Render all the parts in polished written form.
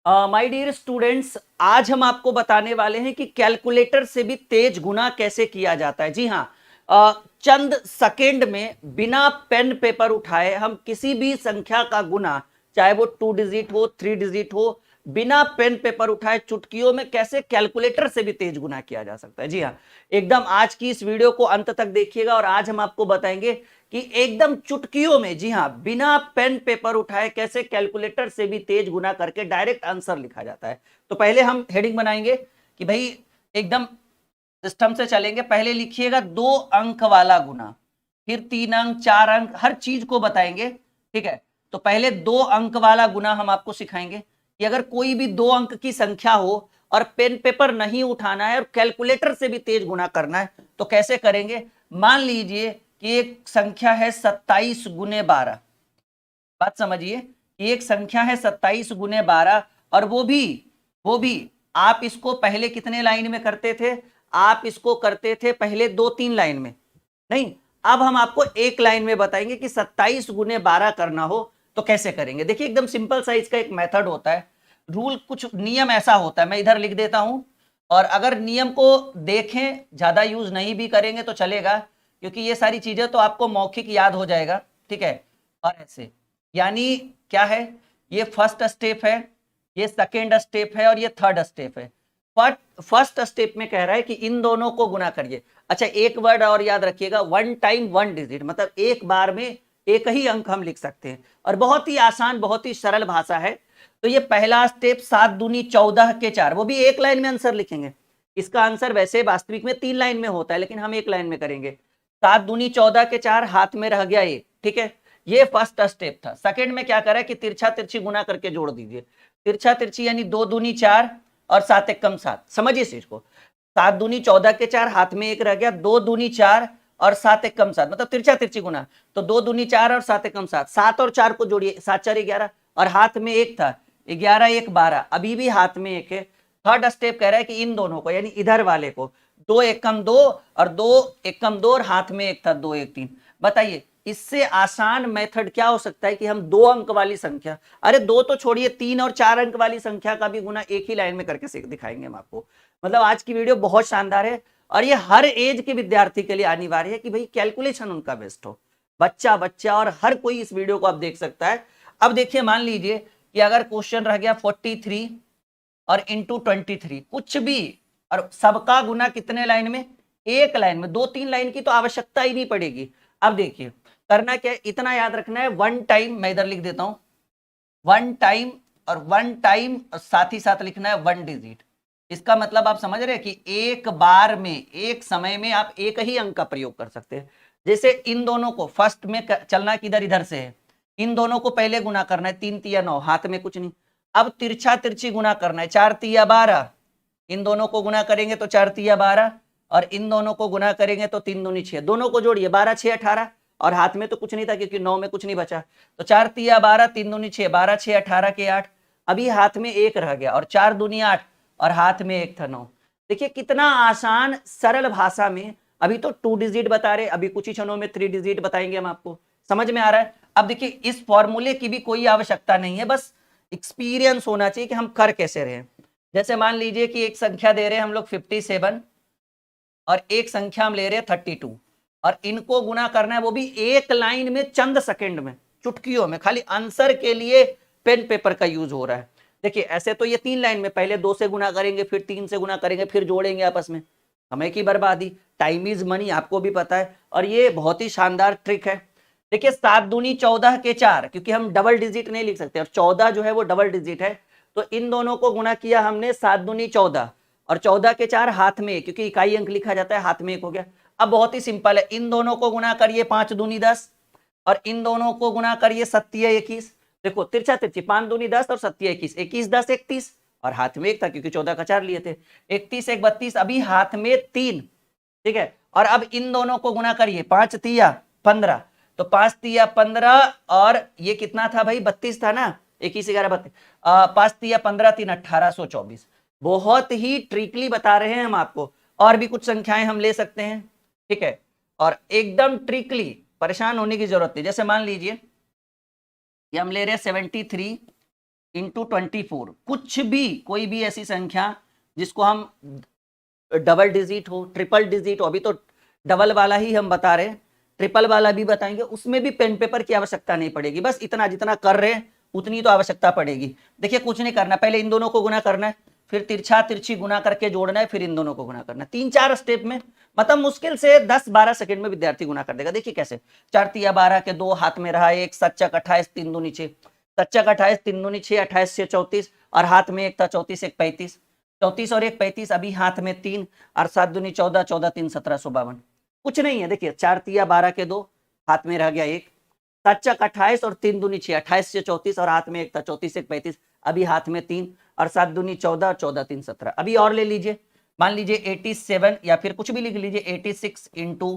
My dear students, आज हम आपको बताने वाले हैं कि कैलकुलेटर से भी तेज गुना कैसे किया जाता है। जी हाँ, चंद सेकेंड में बिना पेन पेपर उठाए हम किसी भी संख्या का गुना, चाहे वो 2 डिजिट हो 3 डिजिट हो, बिना पेन पेपर उठाए चुटकियों में कैसे कैलकुलेटर से भी तेज गुना किया जा सकता है। जी हाँ, एकदम आज की इस वीडियो को अंत तक देखिएगा और आज हम आपको बताएंगे कि एकदम चुटकियों में, जी हाँ, बिना पेन पेपर उठाए कैसे कैलकुलेटर से भी तेज गुना करके डायरेक्ट आंसर लिखा जाता है। तो पहले हम हेडिंग बनाएंगे कि भाई एकदम सिस्टम से चलेंगे। पहले लिखिएगा 2 अंक वाला गुना, फिर 3 अंक 4 अंक हर चीज को बताएंगे। ठीक है, तो पहले 2 अंक वाला गुना हम आपको सिखाएंगे कि अगर कोई भी 2 अंक की संख्या हो और पेन पेपर नहीं उठाना है और कैलकुलेटर से भी तेज गुना करना है तो कैसे करेंगे। मान लीजिए कि एक संख्या है 27 × 12। बात समझिए कि एक संख्या है 27 × 12 और वो भी आप इसको पहले कितने लाइन में करते थे? आप इसको करते थे पहले 2-3 लाइन में, नहीं, अब हम आपको एक लाइन में बताएंगे कि 27 × 12 करना हो तो कैसे करेंगे। देखिए एकदम सिंपल सा इसका एक मेथड होता है, रूल कुछ नियम ऐसा होता है, मैं इधर लिख देता हूं और अगर नियम को देखें, ज्यादा यूज नहीं भी करेंगे तो चलेगा क्योंकि ये सारी चीजें तो आपको मौखिक याद हो जाएगा। ठीक है, और ऐसे यानी क्या है, ये फर्स्ट स्टेप है, ये सेकेंड स्टेप है और ये थर्ड स्टेप है। फर्स्ट स्टेप में कह रहा है कि इन दोनों को गुना करिए। अच्छा, एक वर्ड और याद रखिएगा, 1 टाइम 1 डिजिट, मतलब एक बार में एक ही अंक हम लिख सकते हैं और बहुत ही आसान, बहुत ही सरल भाषा है। तो ये पहला स्टेप 7 दूनी 14 के 4, वो भी एक लाइन में आंसर लिखेंगे। इसका आंसर वैसे वास्तविक में 3 लाइन में होता है लेकिन हम एक लाइन में करेंगे। 7 दूनी 14 के 4, हाथ में रह गया एक। ठीक है, ये फर्स्ट स्टेप था। सेकंड में क्या करा कि तिरछा तिरछी गुना करके जोड़ दीजिए। तिरछा तिरछी यानी 2 दूनी 4 और 7 एकम 7। समझिए इस चीज को, 7 दूनी 14 के 4, हाथ में एक रह गया, 2 दूनी 4 और 7 एकम 7, मतलब तिरछा तिरछी गुना। तो 2 दूनी 4 और 7 एकम 7, 7 और 4 को जोड़िए, 7 4 11 और हाथ में एक था, 11 1 12, अभी भी हाथ में एक है। थर्ड स्टेप कह रहा है कि इन दोनों को यानी इधर वाले को 2 एकम 2 और 2 एकम 2 और हाथ में एक था 2 1 3। बताइए इससे आसान मेथड क्या हो सकता है कि हम 2 अंक वाली संख्या, अरे 2 तो छोड़िए, 3 और 4 अंक वाली संख्या का भी गुना एक ही लाइन में करके दिखाएंगे हम आपको। मतलब आज की वीडियो बहुत शानदार है और ये हर एज के विद्यार्थी के लिए अनिवार्य है कि भाई कैलकुलेशन उनका बेस्ट हो। बच्चा बच्चा और हर कोई इस वीडियो को अब देख सकता है। अब देखिए, मान लीजिए कि अगर क्वेश्चन रह गया 43 और इंटू 23, कुछ भी, और सबका गुना कितने लाइन में? एक लाइन में। 2-3 लाइन की तो आवश्यकता ही नहीं पड़ेगी। अब देखिए करना क्या है, इतना याद रखना है, 1 टाइम, मैं इधर लिख देता हूं 1 टाइम, और 1 टाइम साथ ही साथ लिखना है 1 डिजिट। इसका मतलब आप समझ रहे हैं कि एक बार में, एक समय में आप एक ही अंक का प्रयोग कर सकते हैं। जैसे इन दोनों को फर्स्ट में चलना किधर, इधर से है, इन दोनों को पहले गुना करना है, 3 तिया 9, हाथ में कुछ नहीं। अब तिरछा तिरछी गुना करना है, 4 तिया 12, इन दोनों को गुना करेंगे तो 4 तिया 12 और इन दोनों को गुना करेंगे तो 3 दूनी 6, दोनों को जोड़िए, 12 6 18 और हाथ में तो कुछ नहीं था क्योंकि 9 में कुछ नहीं बचा। तो 4 तिया 12, 3 दूनी 6, 12 6 18 के 8, अभी हाथ में एक रह गया और 4 दूनी 8 और हाथ में एक था 9। देखिए कितना आसान सरल भाषा में, अभी तो 2 डिजिट बता रहे, अभी कुछ ही क्षणों में 3 डिजिट बताएंगे हम आपको। समझ में आ रहा है? अब देखिए इस फॉर्मूले की भी कोई आवश्यकता नहीं है, बस एक्सपीरियंस होना चाहिए कि हम कर कैसे रहे। जैसे मान लीजिए कि एक संख्या दे रहे हैं हम लोग 57 और एक संख्या हम ले रहे हैं 32 और इनको गुना करना है, वो भी एक लाइन में, चंद सेकंड में, चुटकियों में, खाली आंसर के लिए पेन पेपर का यूज हो रहा है। देखिए ऐसे तो ये 3 लाइन में, पहले 2 से गुना करेंगे, फिर 3 से गुना करेंगे, फिर जोड़ेंगे आपस में, समय की बर्बादी, टाइम इज मनी, आपको भी पता है। और ये बहुत ही शानदार ट्रिक है। देखिए 7 दूनी 14 के 4, क्योंकि हम डबल डिजिट नहीं लिख सकते और 14 जो है वो डबल डिजिट है, तो इन दोनों को गुना किया हमने, 7 दूनी 14 और 14 के 4, हाथ में एक, क्योंकि इकाई अंक लिखा जाता है, हाथ में एक हो गया। अब बहुत ही सिंपल है, इन दोनों को गुना करिए, 5 दूनी 10 और इन दोनों को गुना करिए 7 21। देखो तिरछा तिरछी, 5 दूनी 10 और 7 21, 21 10 31 और हाथ में एक था क्योंकि 14 का 4 लिए थे, 31 1 32, अभी हाथ में 3। ठीक है, और अब इन दोनों को गुना करिए, 5 तिया 15, तो 5 तिया 15 और ये कितना था भाई, 32 था ना, 21 11 32, 5 तिया 15 3 1824। बहुत ही ट्रिकली बता रहे हैं हम आपको, और भी कुछ संख्याएं हम ले सकते हैं। ठीक है, और एकदम ट्रिकली, परेशान होने की जरूरत नहीं। जैसे मान लीजिए कि हम ले रहे हैं 73 इंटू 24, कुछ भी कोई भी ऐसी संख्या जिसको हम डबल डिजिट हो, ट्रिपल डिजिट हो, अभी तो डबल वाला ही हम बता रहे हैं, ट्रिपल वाला भी बताएंगे, उसमें भी पेन पेपर की आवश्यकता नहीं पड़ेगी। बस इतना जितना कर रहे हैं उतनी तो आवश्यकता पड़ेगी। देखिए कुछ नहीं करना, पहले इन दोनों को गुना करना है, फिर तिरछा तिरछी गुना करके जोड़ना है, फिर इन दोनों को गुना करना है। 3-4 स्टेप में, मतलब मुश्किल से 10-12 सेकंड में विद्यार्थी गुना कर देगा। देखिए कैसे, 4 तिया 12 के 2 हाथ में रहा, एक 7 चक 28, 3 दूनी 6, 7 चक 28, 3 दूनी 6, 28 से 34, और हाथ में एक था 34, एक 35, 34 और एक 35, अभी हाथ में 3, और 7 दूनी 14, 14 3 1752। कुछ नहीं है, देखिए 4 तिया 12 के 2, हाथ में रह गया एक, 7 चक 28 और 3 दूनी 6, 28 से 34, और हाथ में एक था 34, एक 35, अभी हाथ में 3, और 7 दूनी 14, 14 3 17। अभी और ले लीजिए, मान लीजिए 87, या फिर कुछ भी लिख लीजिए, 86 इंटू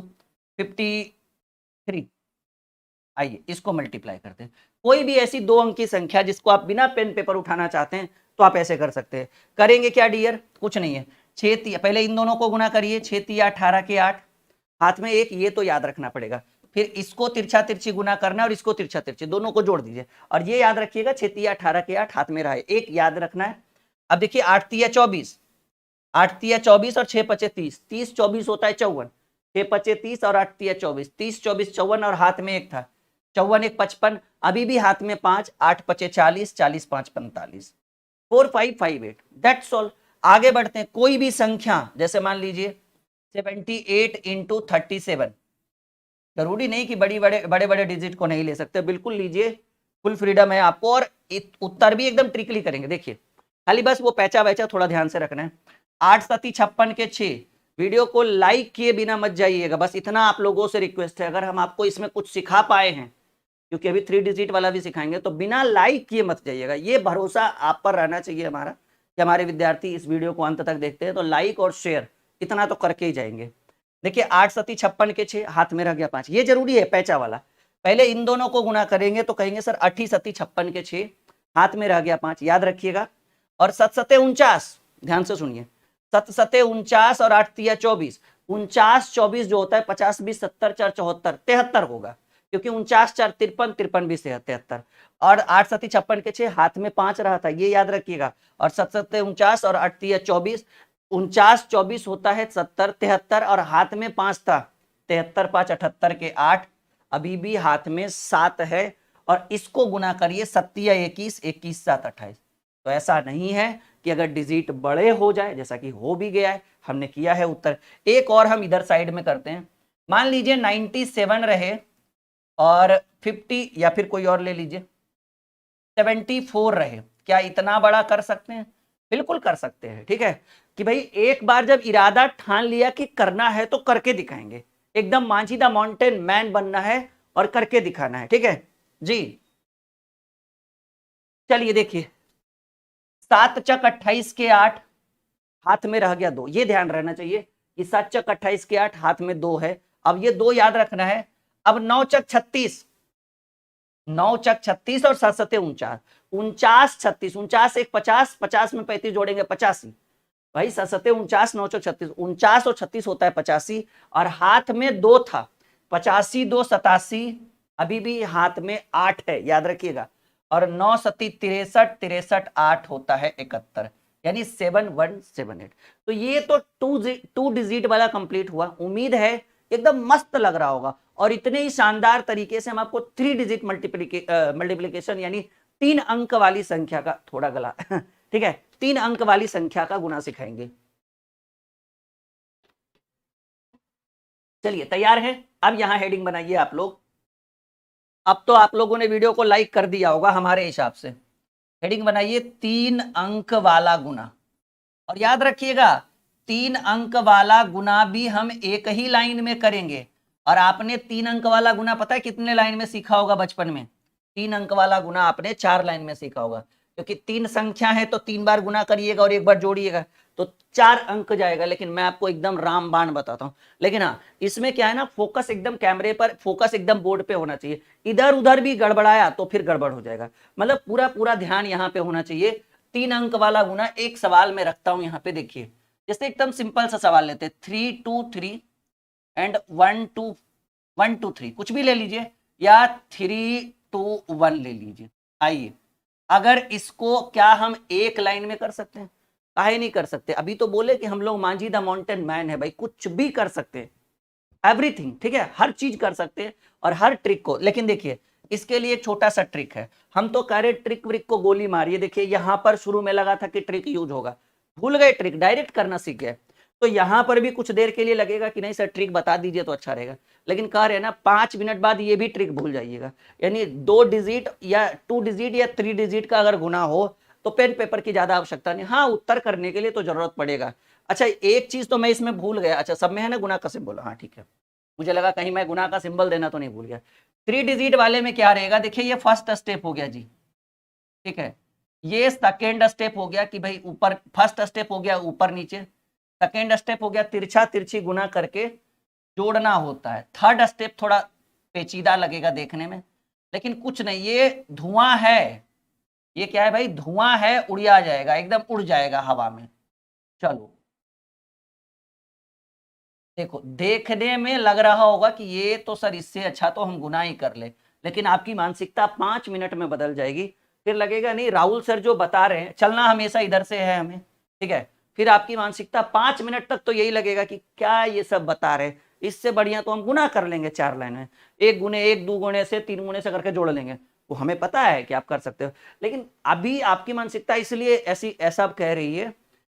53। आइए इसको मल्टीप्लाई करते हैं। कोई भी ऐसी 2 अंक की संख्या जिसको आप बिना पेन पेपर उठाना चाहते हैं तो आप ऐसे कर सकते हैं। करेंगे क्या डियर, कुछ नहीं है, 6 तिया, पहले इन दोनों को गुना करिए, 6 तिया 18 के 8, हाथ में एक, ये तो याद रखना पड़ेगा। फिर इसको तिरछा तिरछी गुना करना है, और इसको तिरछा तिरछी, दोनों को जोड़ दीजिए, और ये याद रखिएगा 6 तिया 18 के 8, हाथ में रहा है एक, याद रखना है। अब देखिए 8 तिया 24, 8 तिया 24 और 6 पचे 30, 30 24 होता है 54, 6 पचे 30 और 8 तिया 24, 30 24 54, और हाथ में एक था 54 एक 55, अभी भी हाथ में 5, 8 पचे 40, 40 5 45, 4558, दैट्स ऑल। आगे बढ़ते हैं, कोई भी संख्या, जैसे मान लीजिए 78 इंटू 37, जरूरी नहीं कि बड़े बड़े डिजिट को नहीं ले सकते, बिल्कुल लीजिए, फुल फ्रीडम है आपको, और उत्तर भी एकदम ट्रिकली करेंगे। देखिए खाली बस वो पैचा वैचा थोड़ा ध्यान से रखना है। 8 सती 56 के 6, वीडियो को लाइक किए बिना मत जाइएगा, बस इतना आप लोगों से रिक्वेस्ट है। अगर हम आपको इसमें कुछ सिखा पाए हैं, क्योंकि अभी 3 डिजिट वाला भी सिखाएंगे, तो बिना लाइक किए मत जाइएगा। ये भरोसा आप पर रहना चाहिए हमारा, कि हमारे विद्यार्थी इस वीडियो को अंत तक देखते हैं, तो लाइक और शेयर इतना तो करके ही जाएंगे। देखिए 8 सती 56 के 6, हाथ में रह गया 5, ये जरूरी है पैचा वाला। पहले इन दोनों को गुना करेंगे तो कहेंगे सर 8 सती 56 के 6, हाथ में रह गया 5, याद रखिएगा। और 7 सते 49, ध्यान से सुनिए, 7 सते 49 और 8 तिया 24, 49 24 जो होता है 50 20 70 4 74, 73 होगा, क्योंकि 49 4 53, 53 20 73। और 8 सती 56 के 6, हाथ में 5 रहा था, ये याद रखिएगा। और 7 सते 49 और 8 तिया 24, 49 24 होता है 70 73, और हाथ में 5 था, 73 5 78 के 8, अभी भी हाथ में 7 है, और इसको गुना करिए 7 या 21, 21 7 28। तो ऐसा नहीं है कि अगर डिजिट बड़े हो जाए, जैसा कि हो भी गया है, हमने किया है उत्तर। एक और हम इधर साइड में करते हैं, मान लीजिए 97 रहे और 50, या फिर कोई और ले लीजिए 74 रहे, क्या इतना बड़ा कर सकते हैं? बिल्कुल कर सकते हैं। ठीक है कि भाई एक बार जब इरादा ठान लिया कि करना है तो करके दिखाएंगे, एकदम मांझी द माउंटेन मैन बनना है और करके दिखाना है। ठीक है जी, चलिए देखिए 7 चक 28 के 8, हाथ में रह गया 2, ये ध्यान रहना चाहिए कि 7 चक 28 के 8, हाथ में 2 है, अब ये 2 याद रखना है। अब 9 चक 36, 9 चक 36 और 7 सते 49, 49 36, 49 एक 50, 50 में 35 जोड़ेंगे 85, भाई 7 सते 49, 9 चक 36, 49 और 36 होता है 85, और हाथ में 2 था, 85 2 87, अभी भी हाथ में 8 है, याद रखिएगा। और 9 सती 63, 63 8 होता है 71, यानी 7178। तो ये तो टू डिजिट वाला कंप्लीट हुआ। उम्मीद है एकदम मस्त लग रहा होगा, और इतने ही शानदार तरीके से हम आपको 3 डिजिट मल्टीप्लीकेशन यानी 3 अंक वाली संख्या का, थोड़ा गला ठीक है, 3 अंक वाली संख्या का गुना सिखाएंगे। चलिए तैयार है, अब यहां हेडिंग बनाइए आप लोग। अब तो आप लोगों ने वीडियो को लाइक कर दिया होगा हमारे हिसाब से। हेडिंग बनाइए 3 अंक वाला गुना, और याद रखिएगा 3 अंक वाला गुना भी हम एक ही लाइन में करेंगे। और आपने 3 अंक वाला गुना पता है कितने लाइन में सीखा होगा बचपन में? 3 अंक वाला गुना आपने 4 लाइन में सीखा होगा, क्योंकि 3 संख्या है तो 3 बार गुना करिएगा और 1 बार जोड़िएगा, तो 4 अंक जाएगा। लेकिन मैं आपको एकदम रामबाण बताता हूँ। लेकिन हाँ, इसमें क्या है ना, फोकस एकदम कैमरे पर, फोकस एकदम बोर्ड पे होना चाहिए। इधर उधर भी गड़बड़ाया तो फिर गड़बड़ हो जाएगा, मतलब पूरा पूरा ध्यान यहाँ पे होना चाहिए। 3 अंक वाला गुना एक सवाल में रखता हूं, यहाँ पे देखिए, जैसे एकदम सिंपल सा सवाल लेते हैं, 3 2 3 एंड 1 2 1 2 3, कुछ भी ले लीजिए, या 3 2 1 ले लीजिए। आइए अगर इसको क्या हम एक लाइन में कर सकते हैं? काहे नहीं कर सकते? अभी तो बोले कि हम लोग मांझी द माउंटेन मैन है भाई, कुछ भी कर सकते हैं, एवरीथिंग, ठीक है, हर चीज कर सकते हैं और हर ट्रिक को। लेकिन देखिए इसके लिए एक छोटा सा ट्रिक है, हम तो कह रहे ट्रिक व्रिक को गोली मारिए। देखिए यहां पर शुरू में लगा था कि ट्रिक यूज होगा, भूल गए, ट्रिक डायरेक्ट करना सीख गए। तो यहां पर भी कुछ देर के लिए लगेगा कि नहीं सर ट्रिक बता दीजिए तो अच्छा रहेगा, लेकिन कह रहे हैं ना 5 मिनट बाद ये भी ट्रिक भूल जाइएगा। यानी 2 डिजिट या 2 डिजिट या 3 डिजिट का अगर गुना हो तो पेन पेपर की ज्यादा आवश्यकता नहीं, हाँ उत्तर करने के लिए तो जरूरत पड़ेगा। अच्छा एक चीज तो मैं इसमें भूल गया, अच्छा सब में है ना गुना का सिंबल, हाँ ठीक है, मुझे लगा कहीं मैं गुना का सिंबल देना तो नहीं भूल गया। 3 डिजिट वाले में क्या रहेगा, देखिए ये फर्स्ट स्टेप हो गया जी, ठीक है, ये सेकेंड स्टेप हो गया कि भाई ऊपर, फर्स्ट स्टेप हो गया ऊपर नीचे, सेकेंड स्टेप हो गया तिरछा तिरछी गुना करके जोड़ना होता है, थर्ड स्टेप थोड़ा पेचीदा लगेगा देखने में, लेकिन कुछ नहीं, ये धुआं है, ये क्या है भाई, धुआं है, उड़िया जाएगा, एकदम उड़ जाएगा हवा में। चलो देखो देखने में लग रहा होगा कि ये तो सर इससे अच्छा तो हम गुना ही कर ले, लेकिन आपकी मानसिकता 5 मिनट में बदल जाएगी, फिर लगेगा नहीं राहुल सर जो बता रहे हैं चलना हमेशा इधर से है हमें, ठीक है, फिर आपकी मानसिकता 5 मिनट तक तो यही लगेगा कि क्या ये सब बता रहे हैं, इससे बढ़िया तो हम गुना कर लेंगे 4 लाइन में, एक गुने एक, 2 गुने से, 3 गुने से करके जोड़ लेंगे, वो हमें पता है कि आप कर सकते हो। लेकिन अभी आपकी मानसिकता इसलिए ऐसी ऐसा कह रही है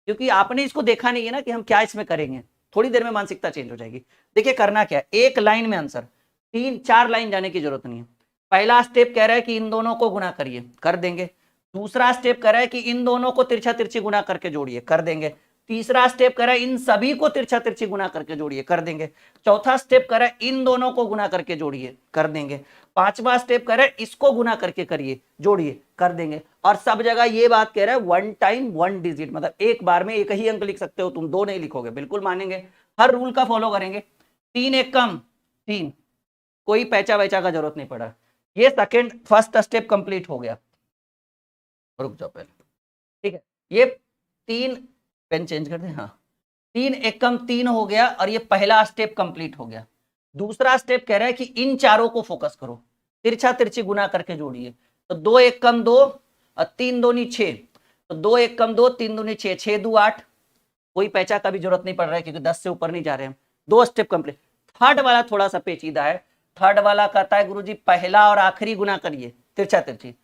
क्योंकि आपने इसको देखा नहीं है ना कि हम क्या इसमें करेंगे, थोड़ी देर में मानसिकता चेंज हो जाएगी। देखिए करना क्या है, एक लाइन में आंसर, 3-4 लाइन जाने की जरूरत नहीं है। पहला स्टेप कह रहा है कि इन दोनों को गुना करिए, कर देंगे। दूसरा स्टेप कह रहा है कि इन दोनों को तिरछा तिरछी गुना करके जोड़िए, कर देंगे। तीसरा स्टेप कह रहा है इन सभी को तिरछा तिरछी गुना करके जोड़िए, कर देंगे। चौथा स्टेप कह रहा है इन दोनों को गुना करके जोड़िए, कर देंगे। पांचवा स्टेप कह रहा है इसको गुना करके करिए, जोड़िए, कर देंगे। और सब जगह ये बात कह रहा है 1 टाइम 1 डिजिट, मतलब एक बार में एक ही अंक लिख सकते हो तुम, 2 नहीं लिखोगे, बिल्कुल मानेंगे, हर रूल का फॉलो करेंगे। 3 1 कम 3, कोई पैचा वैचा का जरूरत नहीं पड़ा। ये सेकेंड फर्स्ट स्टेप कंप्लीट हो गया, रुक जाओ पहले, ठीक है, ये 3, पेन चेंज कर दे, हाँ, 3 1 कम 3 हो गया और ये पहला स्टेप कंप्लीट हो गया। दूसरा स्टेप कह रहा है कि इन चारों को फोकस करो, तिरछा तिरछी गुना करके जोड़िए। तो 2 1 कम 2 और 3 2 6, तो 2 1 कम 2, 3 2 6, 6 2 8, कोई पैचा का भी जरूरत नहीं पड़ रहा है क्योंकि 10 से ऊपर नहीं जा रहे हैं। 2 स्टेप कंप्लीट। थर्ड वाला थोड़ा सा पेचीदा है, थर्ड वाला कहता है गुरुजी पहला और आखिरी गुना करिए तिरछा तिरछी,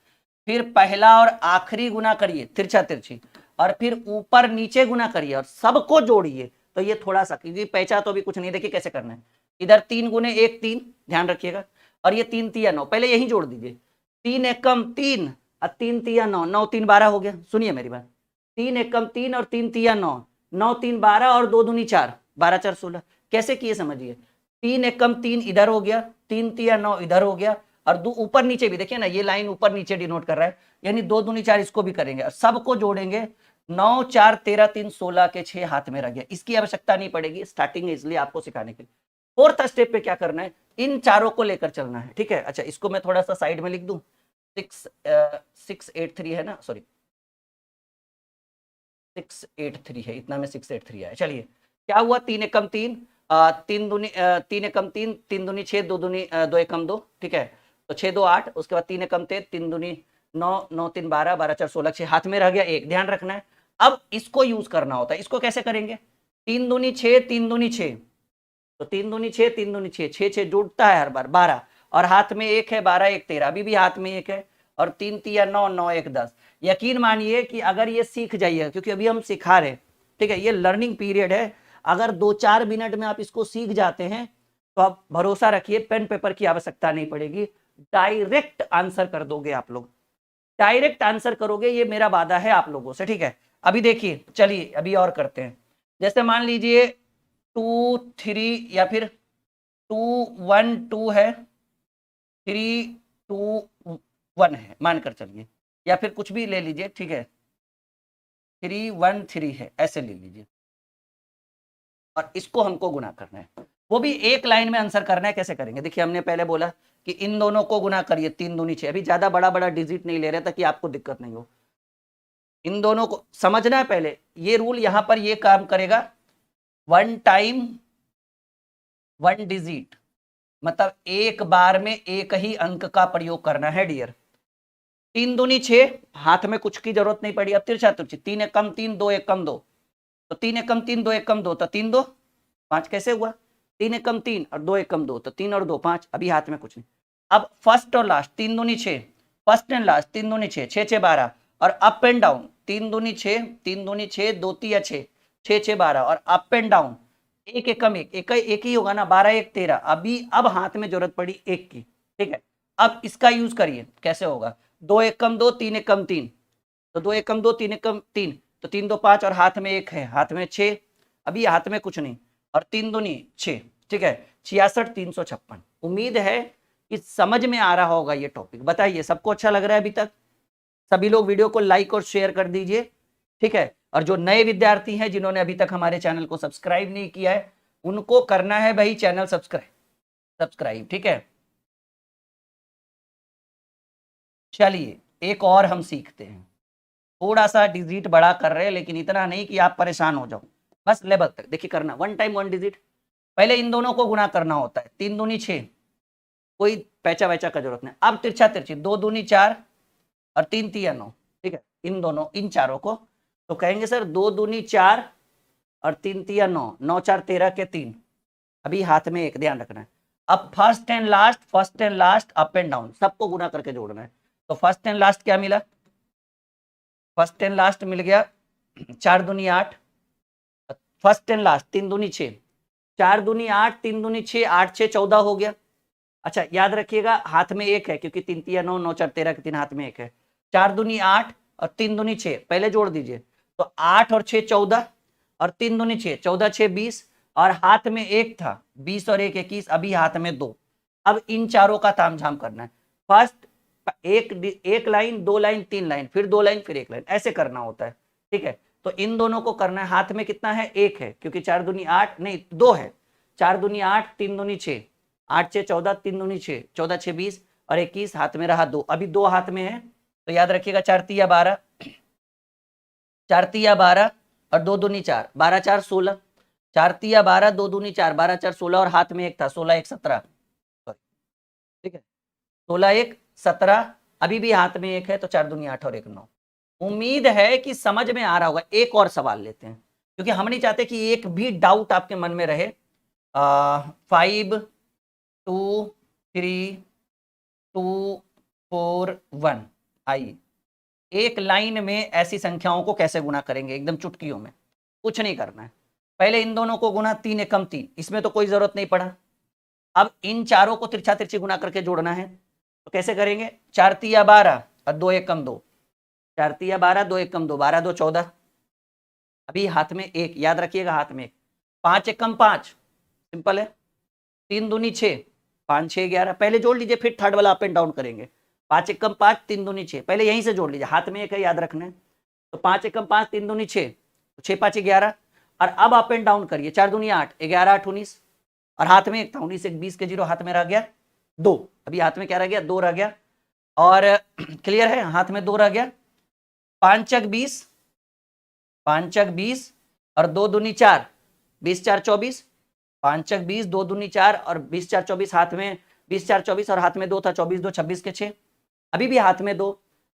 फिर पहला और आखिरी गुना करिए तिरछा तिरछी, और फिर ऊपर नीचे गुना करिए और सबको जोड़िए। तो ये थोड़ा सा, क्योंकि पैचा तो भी कुछ नहीं, देखिए कैसे करना है, इधर 3 गुने 1 3, ध्यान रखिएगा, और ये 3 3 9, पहले यही जोड़ दीजिए, 3 1 कम 3 और 3 3 9, 9 3 12 हो गया। सुनिए मेरी बात, 3 1 कम 3 और 3 3 9, 9 3 12 और 2 दूनी 4, 12 4 16, कैसे किए समझिए, 3 1 कम 3 इधर हो गया, 3 3 9 इधर हो गया, और ऊपर नीचे भी देखिए ना, ये लाइन ऊपर नीचे डिनोट कर रहा है, यानी 2 दूनी 4, इसको भी करेंगे और सबको जोड़ेंगे। 9 4 13 3 16 के 6 हाथ में रह गया, इसकी आवश्यकता नहीं पड़ेगी, स्टार्टिंग है इसलिए आपको सिखाने के लिए। फोर्थ स्टेप पे क्या करना है, इन चारों को लेकर चलना है, ठीक है। अच्छा इसको मैं थोड़ा सा साइड में लिख दूं, 6 8 3 है ना, सॉरी 6 8 3 है, इतना में 6 8 3 आया। चलिए क्या हुआ, 3 1 कम 3, 3 1 कम 3, 3 दूनी 6, 2 1 कम 2, ठीक है, तो 6 2 8, उसके बाद 3 1 कम 3, 3 दूनी 9, 9 3 12, 12 4 16, 6 हाथ में रह गया एक, ध्यान रखना है। अब इसको यूज करना होता है, इसको कैसे करेंगे, 3 दूनी 6, 3 दूनी 6, तो 3 दूनी 6, 3 दूनी 6, 6 जुड़ता है हर बार 12, और हाथ में एक है, 12 1 13, अभी भी हाथ में एक है, और 3 3 9, 9 1 10। यकीन मानिए कि अगर ये सीख जाइए, क्योंकि अभी हम सिखा रहे हैं, ठीक है, ये लर्निंग पीरियड है, अगर 2-4 मिनट में आप इसको सीख जाते हैं तो आप भरोसा रखिए पेन पेपर की आवश्यकता नहीं पड़ेगी, डायरेक्ट आंसर कर दोगे आप लोग, डायरेक्ट आंसर करोगे, ये मेरा वादा है आप लोगों से, ठीक है। अभी देखिए चलिए अभी और करते हैं, जैसे मान लीजिए 2 3 या फिर 2 1 2 है, 3 2 1 है, मानकर चलिए, या फिर कुछ भी ले लीजिए, ठीक है, 3 1 3 है, ऐसे ले लीजिए, और इसको हमको गुना करना है, वो भी एक लाइन में आंसर करना है। कैसे करेंगे, देखिए हमने पहले बोला कि इन दोनों को गुना करिए, 3 दूनी 6, अभी ज्यादा बड़ा बड़ा डिजिट नहीं ले रहे ताकि आपको दिक्कत नहीं हो, इन दोनों को समझना है पहले, ये रूल यहां पर ये काम करेगा, 1 टाइम 1 डिजिट, मतलब एक बार में एक ही अंक का प्रयोग करना है डियर, 3 दूनी 6, हाथ में कुछ की जरूरत नहीं पड़ी। अब तिरछा तिरछी, 3 एक कम 3, 2 एक कम 2, तो 3 एक कम 3, 2 एक कम 2, तो 3 2 5 कैसे हुआ? 3 एक कम 3 और 2 एक कम 2, तो 3 और 2 5। अभी हाथ में कुछ नहीं। अब फर्स्ट और लास्ट 3 दूनी 6, फर्स्ट एंड लास्ट 3 दूनी 6, 6 6 12, और अप एंड डाउन 3 दूनी 6, 3 दूनी 6, 2 3 6, 6 6 12, और अप एंड डाउन एक एक कम एक ही होगा ना, 12 1 13। अभी अब हाथ में जरूरत पड़ी एक की, ठीक है। अब इसका यूज करिए, कैसे होगा? 2 एक कम 2, 3 एक कम 3, तो 2 एक कम 2, 3 एक कम 3, तो 3 2 5, और हाथ में एक है, हाथ में 6। अभी हाथ में कुछ नहीं, और 3 दूनी 6, ठीक है। 66 356। उम्मीद है कि समझ में आ रहा होगा ये टॉपिक। बताइए सबको अच्छा लग रहा है अभी तक? सभी लोग वीडियो को लाइक और शेयर कर दीजिए, ठीक है। और जो नए विद्यार्थी हैं जिन्होंने अभी तक हमारे चैनल को सब्सक्राइब नहीं किया है, उनको करना है भाई चैनल सब्सक्राइब, ठीक है। चलिए एक और हम सीखते हैं। थोड़ा सा डिजिट बड़ा कर रहे हैं, लेकिन इतना नहीं कि आप परेशान हो जाओ, बस लेवल तक। देखिए करना 1 टाइम 1 डिजिट। पहले इन दोनों को गुना करना होता है, 3 दूनी 6, कोई पैचा वैचा का जरूरत नहीं। अब तिरछा तिरछी, 2 दूनी 4 और 3 तिया 9, ठीक है। इन दोनों, इन चारों को तो कहेंगे सर 2 दूनी 4 और 3 तिया 9, 9 4 13 के 3। अभी हाथ में एक, ध्यान रखना है। अब first and last up and down सबको गुना करके जोड़ना है। तो फर्स्ट एंड लास्ट क्या मिला? फर्स्ट एंड लास्ट मिल गया 4 दूनी 8, फर्स्ट एंड लास्ट 3 दूनी 6, 4 दूनी 8, 3 दूनी 6, 8 6 14 हो गया। अच्छा याद रखिएगा हाथ में एक है, क्योंकि 3 तिया 9, 9 4 13 के 3 हाथ में एक है। 4 दूनी 8 और 3 दूनी 6, पहले जोड़ दीजिए, तो 8 और 6 14, और 3 दूनी 6, 14 6 20, और हाथ में एक था, 20 और 1 21, अभी हाथ में 2। अब इन चारों का तामझाम करना है। फर्स्ट एक लाइन, 2 लाइन, 3 लाइन, फिर 2 लाइन, फिर 1 लाइन, ऐसे करना होता है, ठीक है। तो इन दोनों को करना है। हाथ में कितना है? एक है, क्योंकि 4 दूनी 8 नहीं 2 है। 4 दूनी 8, 3 दूनी 6, 8 6 14, 3 दूनी 6, 14 6 20 और 21, हाथ में रहा 2। अभी 2 हाथ में है, तो याद रखिएगा 4 तिया 12, 4 तिया 12 और 2 दूनी 4, 12 4 16, 4 तिया 12, 2 दूनी 4, 12 4 16, और हाथ में एक था, 16 1 17, ठीक है। 16 1 17, अभी भी हाथ में एक है, तो 4 दूनी 8 और 1 9। उम्मीद है कि समझ में आ रहा होगा। एक और सवाल लेते हैं, क्योंकि हम नहीं चाहते कि एक भी डाउट आपके मन में रहे। 5 2 3 2 4 1। आइए एक लाइन में ऐसी संख्याओं को कैसे गुना करेंगे, एकदम चुटकियों में, कुछ नहीं करना है। पहले इन दोनों को गुना, 3 एकम 3, इसमें तो कोई जरूरत नहीं पड़ा। अब इन चारों को तिरछा तिरछी गुना करके जोड़ना है, तो कैसे करेंगे? 4 तिया 12 और 2 एकम 2, 4 तिया 12, 2 एकम 2, 12 2 14। अभी हाथ में एक, याद रखिएगा हाथ में एक। 5 एकम 5, सिंपल है। 3 दूनी 6, 5 6 11, पहले जोड़ लीजिए, फिर थर्ड वाला अप एंड डाउन करेंगे। 5 एकम 5, 3 दूनी 6, पहले यहीं से जोड़ लीजिए, हाथ में एक है, याद रखना है। तो 5 एकम 5, 3 दूनी 6, 6 5 11, और अब अप एंड डाउन करिए। 4 दूनी 8, 11 8 19, और हाथ में एक था, 19 1 20 के 0, हाथ में रह गया 2। अभी हाथ में क्या रह गया? 2 रह गया, और क्लियर है, हाथ में 2 रह गया। 5 चक 20, 5 चक 20 और 2 दूनी 4, 20 4 24, 5 चक 20, 2 दूनी 4 और 20 4 24, हाथ में 20 4 24, और हाथ में 2 था, 24 2 26 के 6। अभी भी हाथ में 2,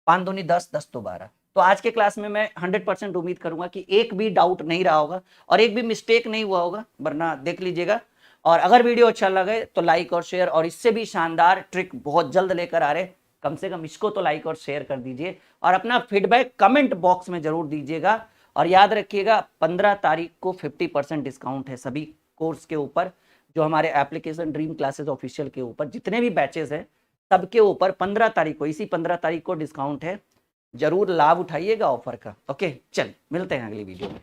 5 दूनी 10, 10 2 12। तो आज के क्लास में मैं 100% उम्मीद करूंगा कि एक भी डाउट नहीं रहा होगा और एक भी मिस्टेक नहीं हुआ होगा, वरना देख लीजिएगा। और अगर वीडियो अच्छा लगे तो लाइक और शेयर, और इससे भी शानदार ट्रिक बहुत जल्द लेकर आ रहे, कम से कम इसको तो लाइक और शेयर कर दीजिए, और अपना फीडबैक कमेंट बॉक्स में जरूर दीजिएगा। और याद रखिएगा 15 तारीख को 50% डिस्काउंट है सभी कोर्स के ऊपर, जो हमारे एप्लीकेशन ड्रीम क्लासेस ऑफिशियल के ऊपर जितने भी बैचेस हैं सबके ऊपर 15 तारीख को, इसी 15 तारीख को डिस्काउंट है। जरूर लाभ उठाइएगा ऑफर का। ओके, चल मिलते हैं अगली वीडियो में।